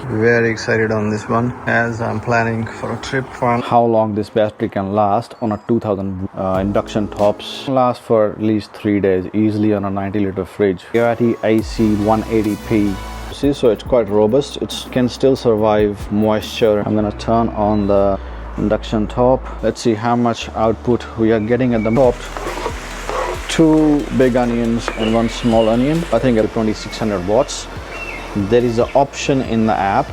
Very excited on this one as I'm planning for a trip. How long this battery can last on a 2000 induction tops. Last for at least 3 days easily on a 90-liter fridge. DJI AC180P. See, so it's quite robust. It can still survive moisture. I'm gonna turn on the induction top. Let's see how much output we are getting at the top. 2 big onions and 1 small onion. I think at 2600 watts. There is an option in the app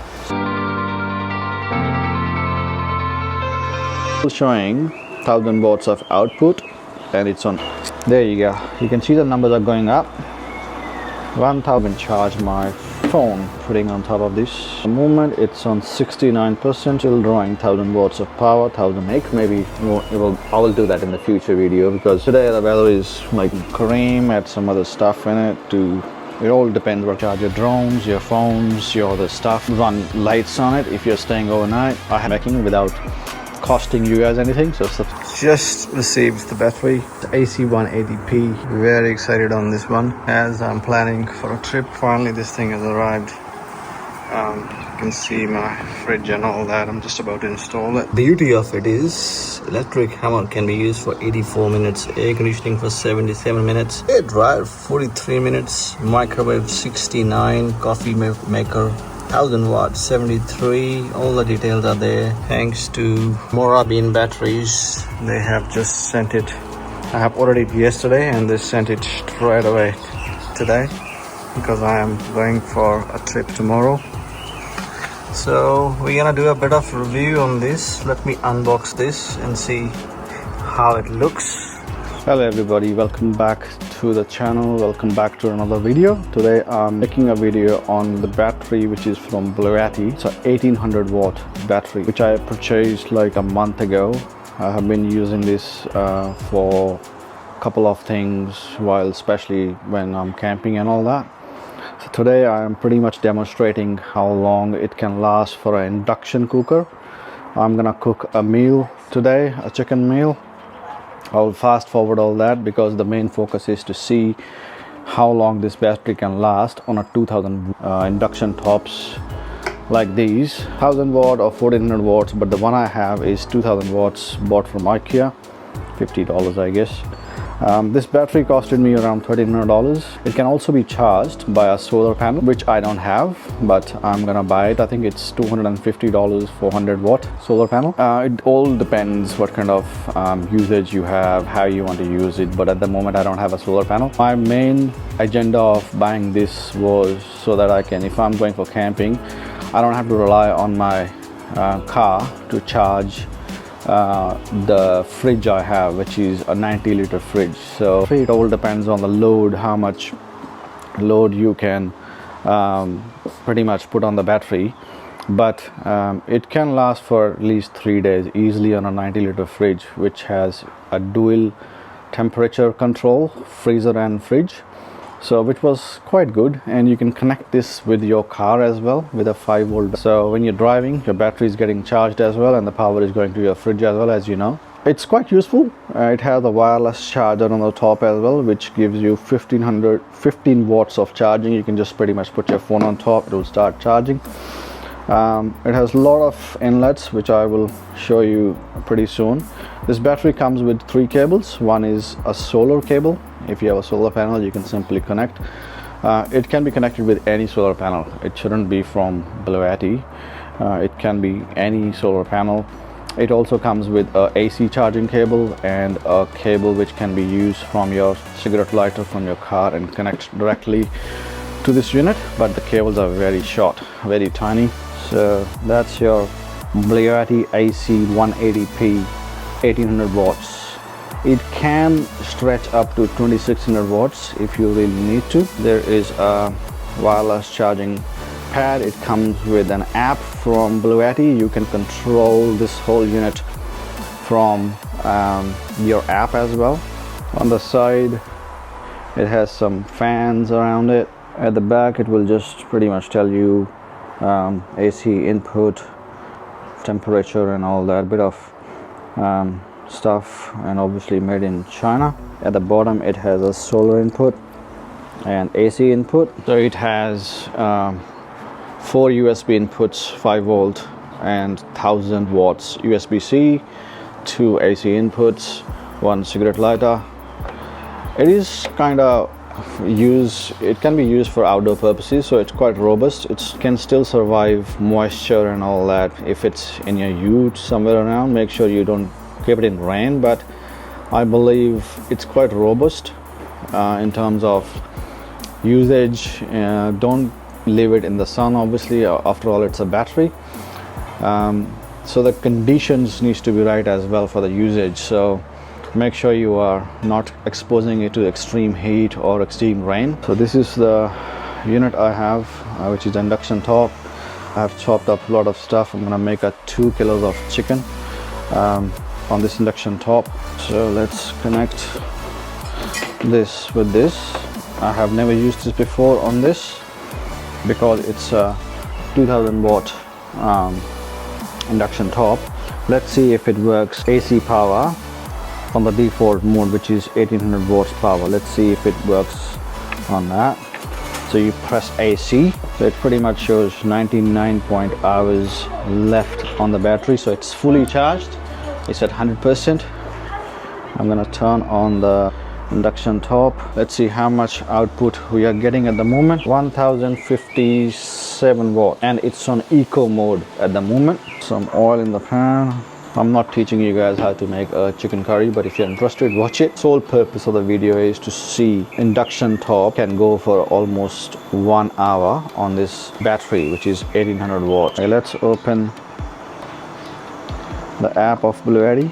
showing 1000 watts of output, and it's on. There you go. You can see the numbers are going up. 1000. Charge my phone putting on top of this. The moment it's on 69%, still drawing 1000 watts of power, 1000 mAh. Maybe I will do that in the future video, because today the weather is like cream, add some other stuff in it to. It all depends what charge your drones, your phones, your other stuff. Run lights on it if you're staying overnight. I am making without costing you guys anything. So just received the battery, the AC180P. Very excited on this one as I'm planning for a trip. Finally this thing has arrived. You can see my fridge and all that. I'm just about to install it. Beauty of it is electric hammer can be used for 84 minutes, air conditioning for 77 minutes, air dryer 43 minutes, microwave 69, coffee maker 1000 watts 73. All the details are there thanks to Morabin batteries. They have just sent it. I have ordered it yesterday and they sent it right away today because I am going for a trip tomorrow. So we're gonna do a bit of review on this. Let me unbox this and see how it looks. Hello everybody, welcome back to the channel. Welcome back to another video. Today I'm making a video on the battery which is from Bluetti. It's a 1800 watt battery which I purchased like a month ago. I have been using this for a couple of things, while especially when I'm camping and all that. So today I am pretty much demonstrating how long it can last for an induction cooker. I'm gonna cook a meal today, a chicken meal. I'll fast forward all that because the main focus is to see how long this battery can last on a 2000 induction tops like these, 1000 watt or 1400 watts, but the one I have is 2000 watts, bought from IKEA, $50 I guess. This battery costed me around $1300. It can also be charged by a solar panel, which I don't have, but I'm gonna buy it. I think it's $250, 400 watt solar panel. It all depends what kind of usage you have, how you want to use it, but at the moment I don't have a solar panel. My main agenda of buying this was so that I can, if I'm going for camping, I don't have to rely on my car to charge the fridge I have, which is a 90-liter fridge. So it all depends on the load, how much load you can pretty much put on the battery, but it can last for at least 3 days easily on a 90-liter fridge, which has a dual temperature control, freezer and fridge. So which was quite good, and you can connect this with your car as well with a 5 volt. So when you're driving, your battery is getting charged as well, and the power is going to your fridge as well, as you know. It's quite useful. It has a wireless charger on the top as well, which gives you 15 watts of charging. You can just pretty much put your phone on top, it will start charging. It has a lot of inlets, which I will show you pretty soon. This battery comes with 3 cables. One is a solar cable. If you have a solar panel, you can simply connect. It can be connected with any solar panel. It shouldn't be from Bluetti. It can be any solar panel. It also comes with a AC charging cable and a cable which can be used from your cigarette lighter from your car and connect directly to this unit, but the cables are very short, very tiny. So that's your Bluetti AC180P, 1800 watts. It can stretch up to 2600 watts if you really need to. There is a wireless charging pad. It comes with an app from Bluetti. You can control this whole unit from your app as well. On the side, it has some fans around it. At the back, it will just pretty much tell you AC input, temperature and all that bit of stuff, and obviously made in China. At the bottom it has a solar input and AC input. So it has 4 USB inputs, 5 volt and 1000 watts USB-C, 2 AC inputs, 1 cigarette lighter. It is kind of it can be used for outdoor purposes, so it's quite robust. It can still survive moisture and all that. If it's in your ute somewhere around, make sure you don't keep it in rain, but I believe it's quite robust in terms of usage. Don't leave it in the sun, obviously. After all, it's a battery, so the conditions needs to be right as well for the usage. So make sure you are not exposing it to extreme heat or extreme rain. So this is the unit I have, which is the induction top. I have chopped up a lot of stuff. I'm gonna make 2 kilos of chicken on this induction top. So let's connect this with this. I have never used this before on this because it's a 2000 watt induction top. Let's see if it works AC power on the default mode, which is 1800 watts power. Let's see if it works on that. So you press AC, so it pretty much shows 99 hours left on the battery, so it's fully charged. It's at 100%. I'm gonna turn on the induction top. Let's see how much output we are getting at the moment. 1057 watt, and it's on eco mode at the moment. Some oil in the pan. I'm not teaching you guys how to make a chicken curry, but if you're interested, watch it. Sole purpose of the video is to see induction top can go for almost 1 hour on this battery, which is 1800 watts. Okay, let's open the app of Bluetti.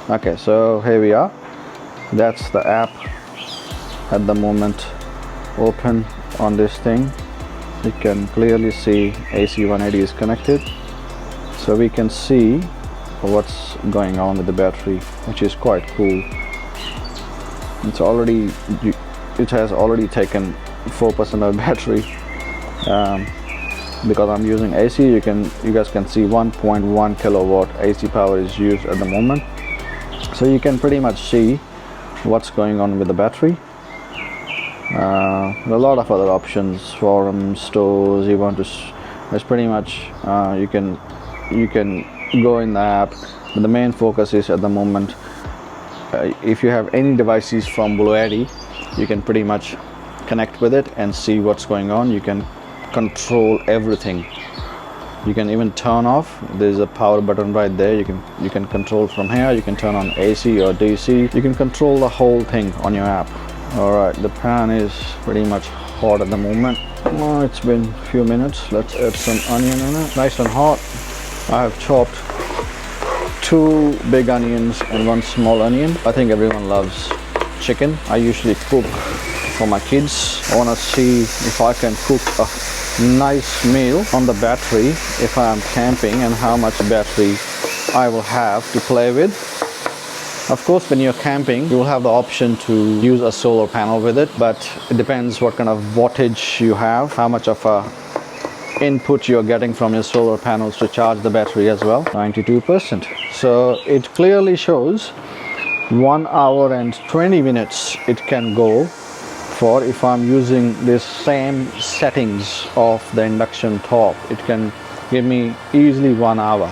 Okay, so here we are. That's the app at the moment open on this thing. You can clearly see AC180 is connected, so we can see what's going on with the battery, which is quite cool. It has already taken 4% of battery. Because I'm using AC, you guys can see 1.1 kilowatt AC power is used at the moment, so you can pretty much see what's going on with the battery. A lot of other options, forums, stores. It's pretty much you can go in the app, but the main focus is at the moment, if you have any devices from Bluetti, you can pretty much connect with it and see what's going on. You can control everything. You can even turn off. There's a power button right there. You can control from here. You can turn on AC or DC. You can control the whole thing on your app. Alright, the pan is pretty much hot at the moment. Oh, it's been a few minutes. Let's add some onion in it. Nice and hot. I have chopped 2 big onions and 1 small onion. I think everyone loves chicken. I usually cook for my kids. I want to see if I can cook a nice meal on the battery if I am camping, and how much battery I will have to play with. Of course, when you're camping, you will have the option to use a solar panel with it, but it depends what kind of wattage you have, how much of a input you're getting from your solar panels to charge the battery as well. 92%. So it clearly shows 1 hour and 20 minutes it can go for. If I'm using this same settings of the induction top, it can give me easily 1 hour,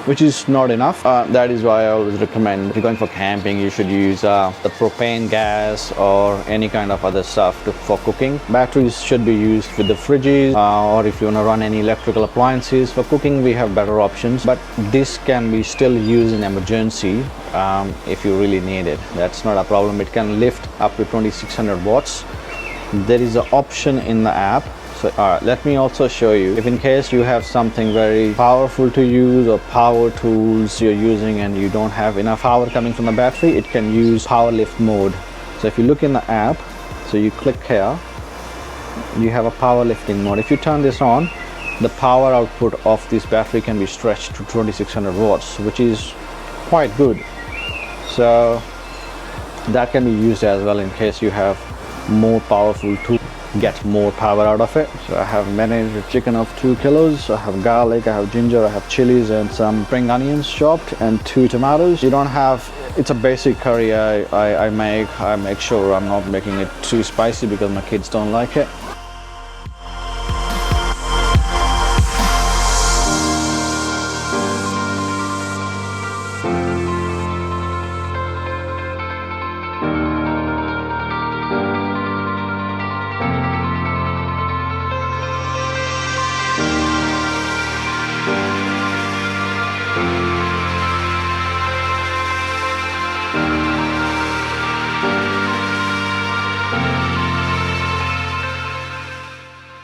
which is not enough. That is why I always recommend, if you're going for camping, you should use the propane gas or any kind of other stuff for cooking. Batteries should be used with the fridges, or if you want to run any electrical appliances. For cooking, we have better options, but this can be still used in emergency if you really need it. That's not a problem. It can lift up to 2600 watts. There is an option in the app. So let me also show you, if in case you have something very powerful to use, or power tools you're using and you don't have enough power coming from the battery, it can use power lift mode. So if you look in the app, so you click here, you have a power lifting mode. If you turn this on, the power output of this battery can be stretched to 2600 watts, which is quite good. So that can be used as well in case you have more powerful tool, get more power out of it. So I have marinated chicken of 2 kilos. I have garlic, I have ginger, I have chilies, and some spring onions chopped, and 2 tomatoes. You don't have It's a basic curry I make. I make sure I'm not making it too spicy because my kids don't like it.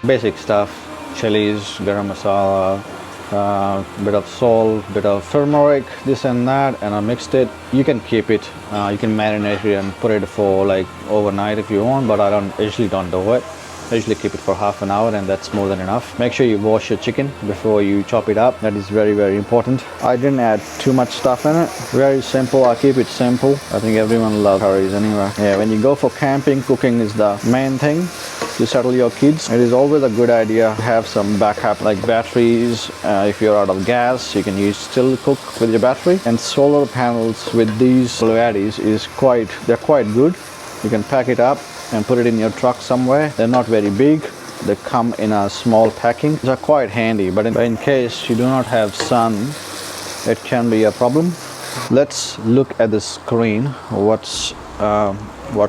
Basic stuff, chilies, garam masala, bit of salt, bit of turmeric, this and that, and I mixed it. You can keep it, you can marinate it and put it for like overnight if you want, but I usually don't do it. I usually keep it for half an hour and that's more than enough. Make sure you wash your chicken before you chop it up. That is very, very important. I didn't add too much stuff in it. Very simple. I keep it simple. I think everyone loves curries anyway. Yeah, when you go for camping, cooking is the main thing to settle your kids. It is always a good idea to have some backup like batteries. If you're out of gas, you can still cook with your battery. And solar panels with these Bluettis they're quite good. You can pack it up and put it in your truck somewhere. They're not very big. They come in a small packing. They're quite handy, but in case you do not have sun, it can be a problem. Let's look at the screen. What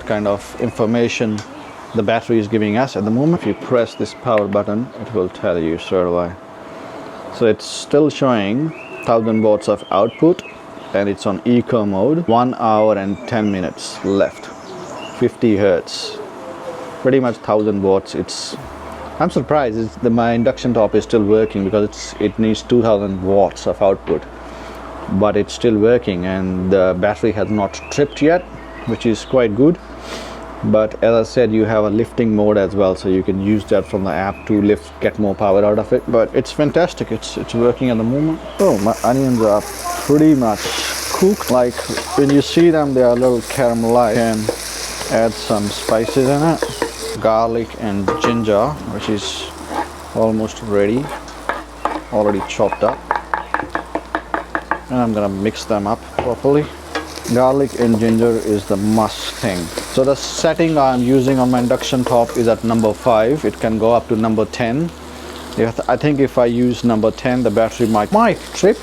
kind of information the battery is giving us at the moment. If you press this power button, it will tell you straight away. So it's still showing 1000 watts of output and it's on eco mode. 1 hour and 10 minutes left. 50 hertz, pretty much 1000 watts. I'm surprised my induction top is still working because it needs 2000 watts of output, but it's still working and the battery has not tripped yet, which is quite good. But as I said, you have a lifting mode as well, so you can use that from the app to get more power out of it. But it's fantastic. It's working at the moment. Oh, my onions are pretty much cooked. Like when you see them, they are a little caramelized. Add some spices in it, garlic and ginger, which is almost ready, already chopped up, and I'm gonna mix them up properly. Garlic and ginger is the must thing. So the setting I'm using on my induction top is at number 5. It can go up to number 10. I think if I use number 10, the battery might trip.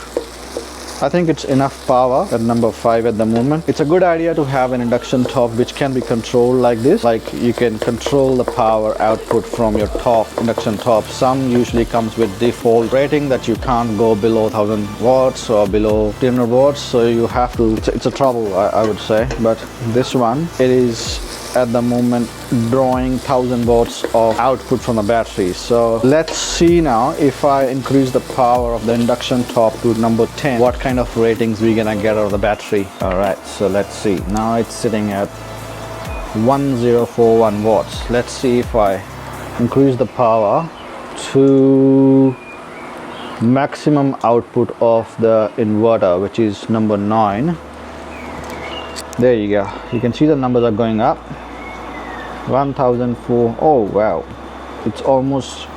I think it's enough power at number 5 at the moment. It's a good idea to have an induction top which can be controlled like this. Like you can control the power output from your top, induction top. Some usually comes with default rating that you can't go below 1000 watts or below 300 watts. So you have to, it's a trouble I would say. But this one, it is at the moment drawing 1000 watts of output from the battery. So let's see now if I increase the power of the induction top to number 10, what kind of ratings we're gonna get out of the battery. All right, so let's see. Now it's sitting at 1041 watts. Let's see if I increase the power to maximum output of the inverter, which is number 9. There you go. You can see the numbers are going up. 1004. Oh wow, it's almost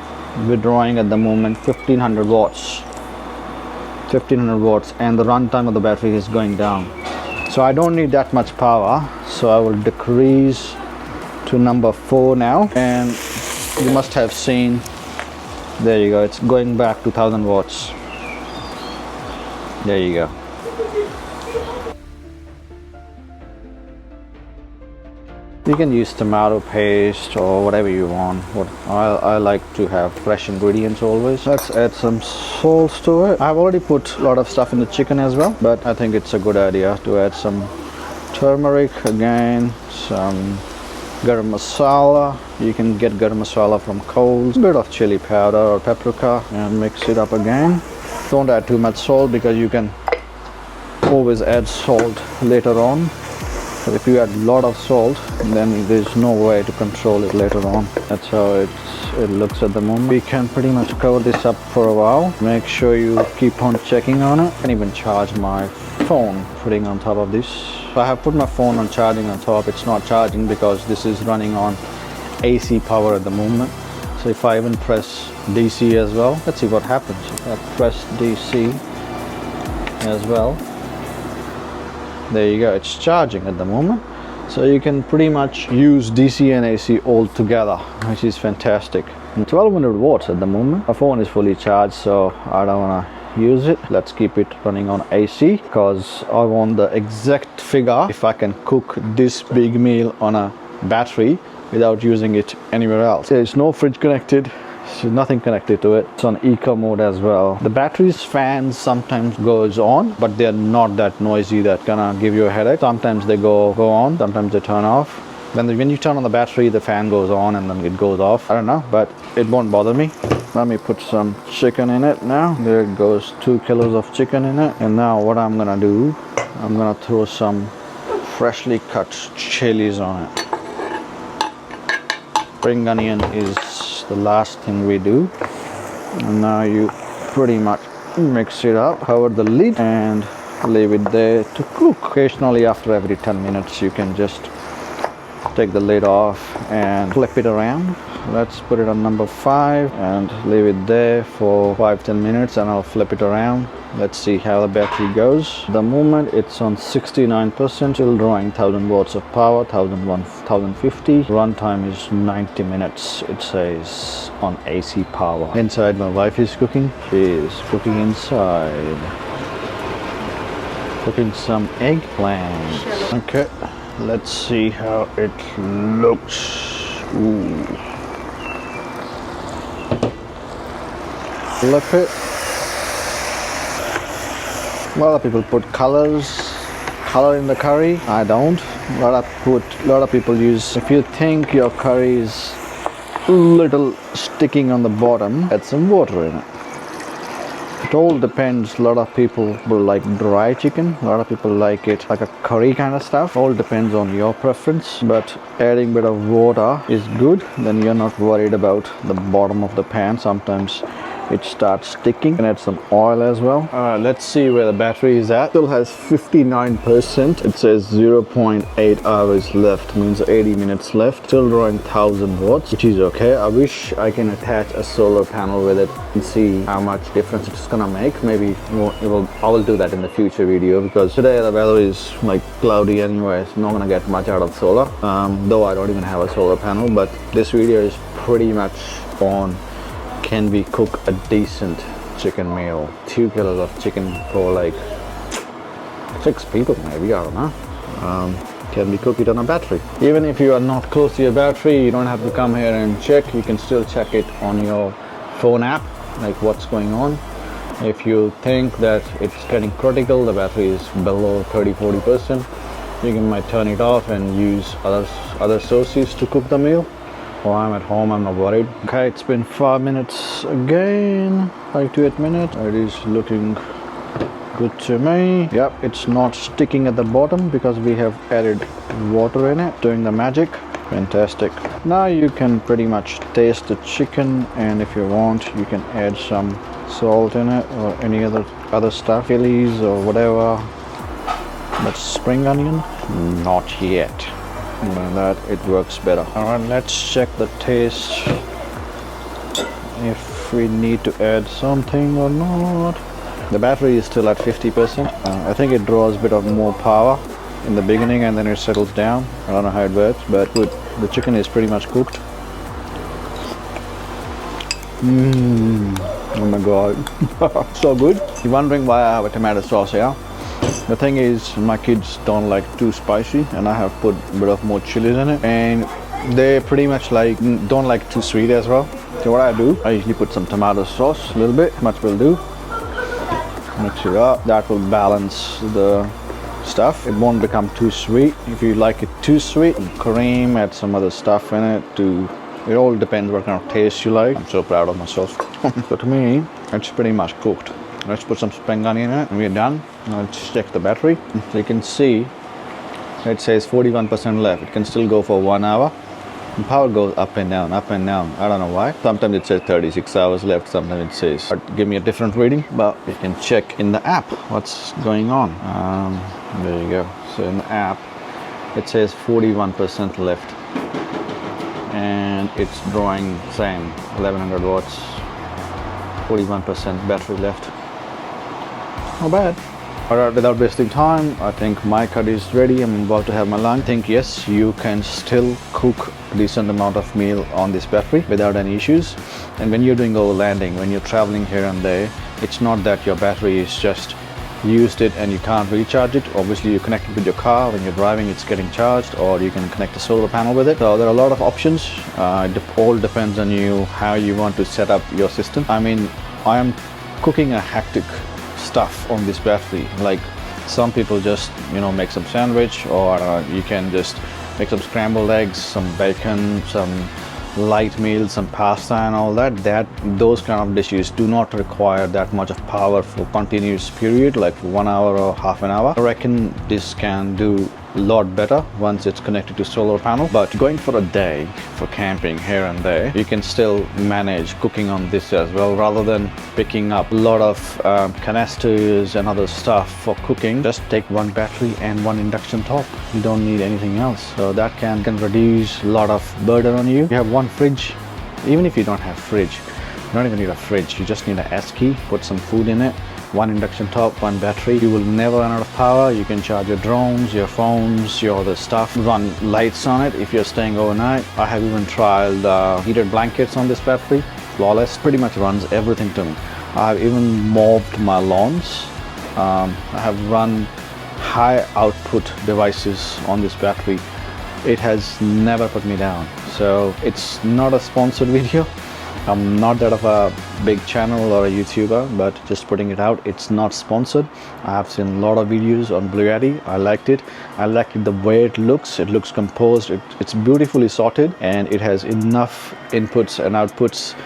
withdrawing at the moment. 1500 watts, 1500 watts, and the runtime of the battery is going down. So I don't need that much power, so I will decrease to number 4 now, and you must have seen, there you go, it's going back to 1000 watts. There you go. You can use tomato paste or whatever you want. I like to have fresh ingredients always. Let's add some salt to it. I've already put a lot of stuff in the chicken as well, but I think it's a good idea to add some turmeric again, some garam masala. You can get garam masala from Coles. A bit of chili powder or paprika, and mix it up again. Don't add too much salt because you can always add salt later on. But if you add a lot of salt, then there's no way to control it later on. That's how it looks at the moment. We can pretty much cover this up for a while. Make sure you keep on checking on it. I can even charge my phone putting on top of this. So I have put my phone on charging on top. It's not charging because this is running on AC power at the moment. So if I even press DC as well, let's see what happens. If I press DC as well, There you go, it's charging at the moment. So you can pretty much use DC and AC all together, which is fantastic. And 1200 watts at the moment. My phone is fully charged, so I don't want to use it. Let's keep it running on AC because I want the exact figure if I can cook this big meal on a battery without using it anywhere else. There's no fridge connected. So nothing connected to it. It's on eco mode as well. The battery's fans sometimes goes on, but they're not that noisy that gonna give you a headache. Sometimes they go on, sometimes they turn off. When you turn on the battery, the fan goes on and then it goes off. I don't know, but it won't bother me. Let me put some chicken in it now. There it goes, 2 kilos of chicken in it. And now what I'm gonna do, I'm gonna throw some freshly cut chilies on it. Spring onion is the last thing we do. And now you pretty much mix it up, cover the lid and leave it there to cook. Occasionally after every 10 minutes you can just take the lid off and flip it around. Let's put it on number 5 and leave it there for 5-10 minutes and I'll flip it around. Let's see how the battery goes. The moment it's on 69%, still drawing 1000 watts of power, 1050. Runtime is 90 minutes, it says on AC power. Inside my wife is cooking. She is cooking inside. Cooking some eggplant. Okay, let's see how it looks. Ooh. Flip it. A lot of people put color in the curry. I don't. A lot of people use. If you think your curry is a little sticking on the bottom, add some water in it. It all depends. A lot of people will like dry chicken. A lot of people like it like a curry kind of stuff. All depends on your preference. But adding a bit of water is good. Then you're not worried about the bottom of the pan. Sometimes it starts sticking. And add some oil as well. Let's see where the battery is at. Still has 59%. It says 0.8 hours left, means 80 minutes left. Still drawing 1000 watts, which is okay. I wish I can attach a solar panel with it and see how much difference it's gonna make. Maybe I will do that in the future video because today the weather is like cloudy anyway. It's not gonna get much out of solar. Though I don't even have a solar panel, but this video is pretty much on can we cook a decent chicken meal. 2 kilos of chicken for like 6 people maybe, I don't know. Can we cook it on a battery? Even if you are not close to your battery, you don't have to come here and check. You can still check it on your phone app, like what's going on. If you think that it's getting critical, the battery is below 30-40%, you might turn it off and use other sources to cook the meal. While I'm at home, I'm not worried. Okay, it's been 5 minutes again, 5 to 8 minutes. It is looking good to me. Yep, it's not sticking at the bottom because we have added water in it, doing the magic. Fantastic. Now you can pretty much taste the chicken, and if you want, you can add some salt in it or any other stuff, chilies or whatever. But spring onion, not yet. Like that it works better. Alright, let's check the taste if we need to add something or not. The battery is still at 50%. I think it draws a bit of more power in the beginning and then it settles down. I don't know how it works, but good. The chicken is pretty much cooked. Oh my god. So good. You're wondering why I have a tomato sauce here. The thing is, my kids don't like too spicy, and I have put a bit of more chilies in it, and they pretty much don't like too sweet as well. So what I do, I usually put some tomato sauce, a little bit, much will do. Mix it up. That will balance the stuff. It won't become too sweet. If you like it too sweet, cream, add some other stuff in it to. It all depends what kind of taste you like. I'm so proud of myself. So to me, it's pretty much cooked. Let's put some spring onion in it and we're done. Now let's check the battery. So you can see it says 41% left. It can still go for 1 hour. And power goes up and down, up and down. I don't know why. Sometimes it says 36 hours left, sometimes it says give me a different reading, but you can check in the app what's going on. There you go. So in the app it says 41% left and it's drawing same 1100 watts, 41% battery left. Not bad. Alright, without wasting time, I think my curry is ready. I'm about to have my lunch. I think yes, you can still cook a decent amount of meal on this battery without any issues. And when you're doing overlanding, when you're traveling here and there, it's not that your battery is just used it and you can't recharge it. Obviously you connect it with your car. When you're driving, it's getting charged, or you can connect a solar panel with it. So there are a lot of options. It all depends on you, how you want to set up your system. I mean, I am cooking a hectic stuff on this battery. Like some people just, you know, make some sandwich, or you can just make some scrambled eggs, some bacon, some light meals, some pasta and all that. Those kind of dishes do not require that much of power for continuous period, like 1 hour or half an hour. I reckon this can do a lot better once it's connected to solar panel. But going for a day for camping here and there, you can still manage cooking on this as well, rather than picking up a lot of canisters and other stuff for cooking. Just take one battery and one induction top. You don't need anything else. So that can reduce a lot of burden on you. You have one fridge. Even if you don't have fridge, you don't even need a fridge. You just need an S key, put some food in it, one induction top, one battery. You will never run out of power. You can charge your drones, your phones, your other stuff, run lights on it if you're staying overnight. I have even tried heated blankets on this battery. Flawless, pretty much runs everything to me. I have even mobbed my lawns. I have run high output devices on this battery. It has never put me down. So it's not a sponsored video. I'm not that of a big channel or a YouTuber, but just putting it out. It's not sponsored. I have seen a lot of videos on Bluetti. I liked it. I like it the way it looks. It looks composed. It's beautifully sorted, and it has enough inputs and outputs.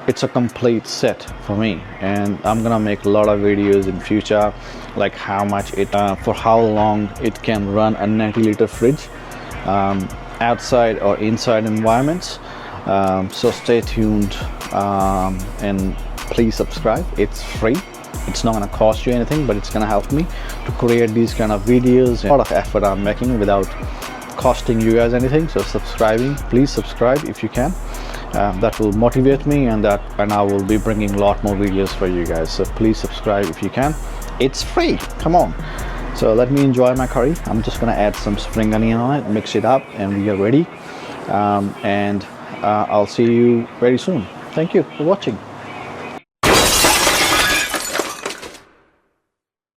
It's a complete set for me, and I'm gonna make a lot of videos in future, like how much it, for how long it can run a 90-liter fridge, outside or inside environments. So stay tuned, and please subscribe. It's free. It's not going to cost you anything, but it's going to help me to create these kind of videos. A lot of effort I'm making without costing you guys anything. So please subscribe if you can. That will motivate me, and I will be bringing a lot more videos for you guys. So please subscribe if you can. It's free. Come on. So let me enjoy my curry. I'm just going to add some spring onion on it, mix it up, and we are ready. I'll see you very soon. Thank you for watching.